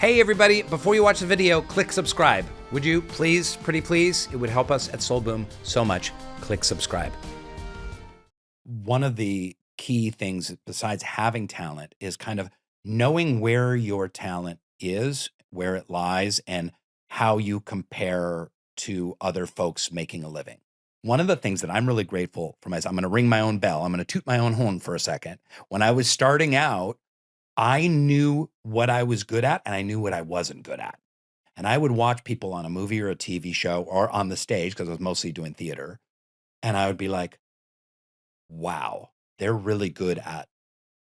Hey everybody, before you watch the video, click subscribe. Would you please, pretty please? It would help us at Soul Boom so much. Click subscribe. One of the key things besides having talent is kind of knowing where your talent is, where it lies, and how you compare to other folks making a living. One of the things that I'm really grateful for myself, I'm going to ring my own bell. I'm going to toot my own horn for a second. When I was starting out, I knew what I was good at and I knew what I wasn't good at. And I would watch people on a movie or a TV show or on the stage, because I was mostly doing theater. And I would be like, wow, they're really good at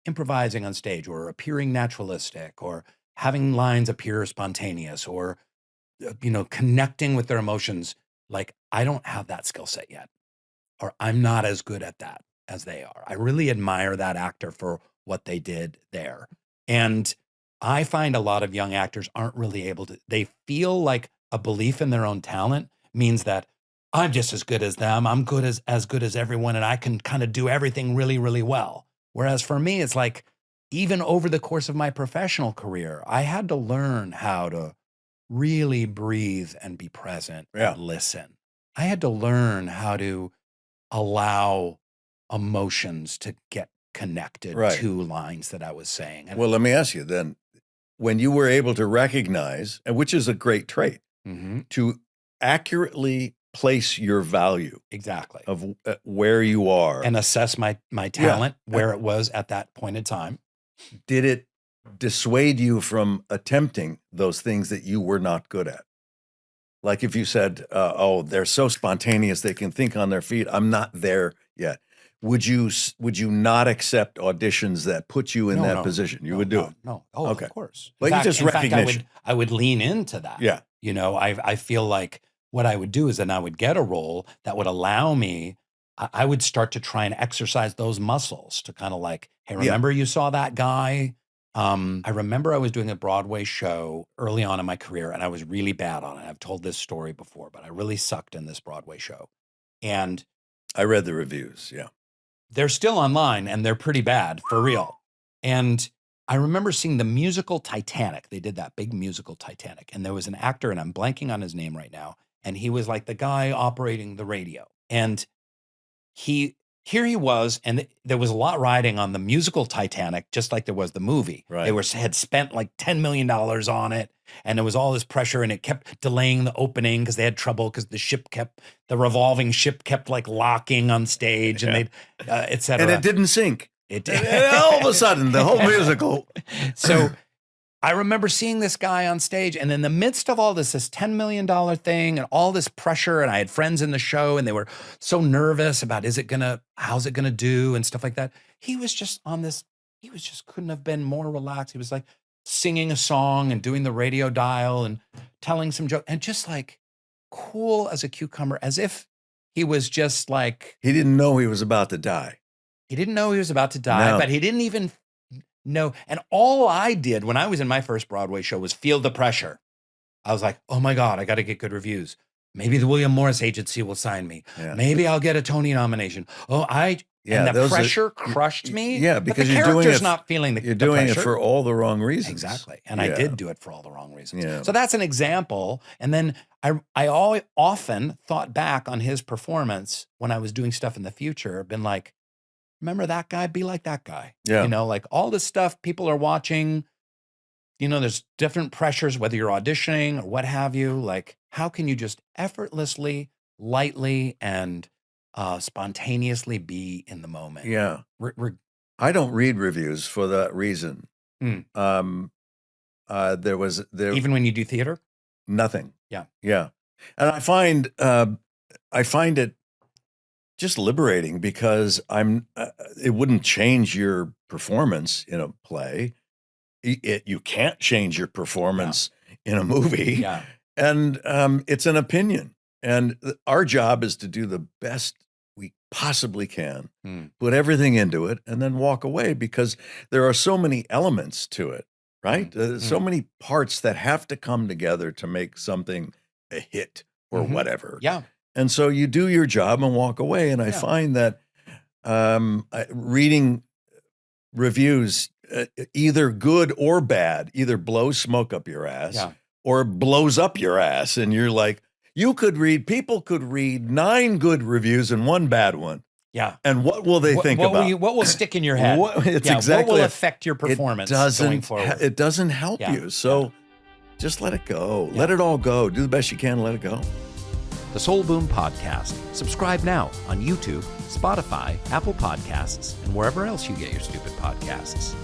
improvising on stage or appearing naturalistic or having lines appear spontaneous or, connecting with their emotions. Like, I don't have that skill set yet, or I'm not as good at that as they are. I really admire that actor for what they did there. And I find a lot of young actors aren't really able to, they feel like a belief in their own talent means that I'm just as good as them. I'm good as good as everyone. And I can kind of do everything really, really well. Whereas for me, it's like, even over the course of my professional career, I had to learn how to really breathe and be present and listen. I had to learn how to allow emotions to get connected to lines that I was saying. Well, let me ask you then, when you were able to recognize, and which is a great trait, to accurately place your value exactly of where you are and assess my talent where it was at that point in time, did it dissuade you from attempting those things that you were not good at? Like if you said, oh, they're so spontaneous, they can think on their feet, I'm not there yet. Would you not accept auditions that put you in that position? You would do it? No. Oh, okay. Of course. Well, you just recognition. I would lean into that. Yeah. I feel like what I would do is then I would get a role that would allow me, I would start to try and exercise those muscles to kind of like, hey, remember you saw that guy? I remember I was doing a Broadway show early on in my career and I was really bad on it. I've told this story before, but I really sucked in this Broadway show. And I read the reviews. Yeah. They're still online and they're pretty bad for real. And I remember seeing the musical Titanic. They did that big musical Titanic. And there was an actor, and I'm blanking on his name right now. And he was like the guy operating the radio. And here he was, and there was a lot riding on the musical Titanic, just like there was the movie. Right. They had spent like $10 million on it, and there was all this pressure, and it kept delaying the opening because they had trouble because the revolving ship kept like locking on stage, and they'd, et cetera. And it didn't sink. It did. And all of a sudden, the whole musical. So I remember seeing this guy on stage, and in the midst of all this $10 million thing and all this pressure, and I had friends in the show and they were so nervous about, how's it gonna do and stuff like that. He was just couldn't have been more relaxed. He was like singing a song and doing the radio dial and telling some joke and just like cool as a cucumber, as if he was just like. He didn't know he was about to die. He didn't know he was about to die, but he didn't even know. And all I did when I was in my first Broadway show was feel the pressure. I was like, oh my God, I got to get good reviews. Maybe the William Morris Agency will sign me. Yeah. Maybe I'll get a Tony nomination. And the pressure crushed me. Yeah, because the you're not feeling the You're doing pressure. it for all the wrong reasons. Exactly. And I did do it for all the wrong reasons. Yeah. So that's an example. And then I often thought back on his performance when I was doing stuff in the future, been like, remember that guy? Be like that guy. Yeah. Like all this stuff people are watching, there's different pressures, whether you're auditioning or what have you. Like, how can you just effortlessly, lightly, and spontaneously be in the moment? Yeah. I don't read reviews for that reason. Even when you do theater? Nothing. Yeah. Yeah. And I find it just liberating because it wouldn't change your performance in a play. You can't change your performance in a movie. Yeah. And it's an opinion. And our job is to do the best we possibly can, put everything into it, and then walk away, because there are so many elements to it, right? So many parts that have to come together to make something a hit or whatever. Yeah. And so you do your job and walk away. And I find that reading reviews either good or bad, either blows smoke up your ass or blows up your ass. And you're like, people could read 9 good reviews and 1 bad one. Yeah. And what will they think about? What will stick in your head? What will affect your performance going forward? It doesn't help you. So just let it go. Let it all go. Do the best you can. Let it go. The Soul Boom Podcast. Subscribe now on YouTube, Spotify, Apple Podcasts, and wherever else you get your stupid podcasts.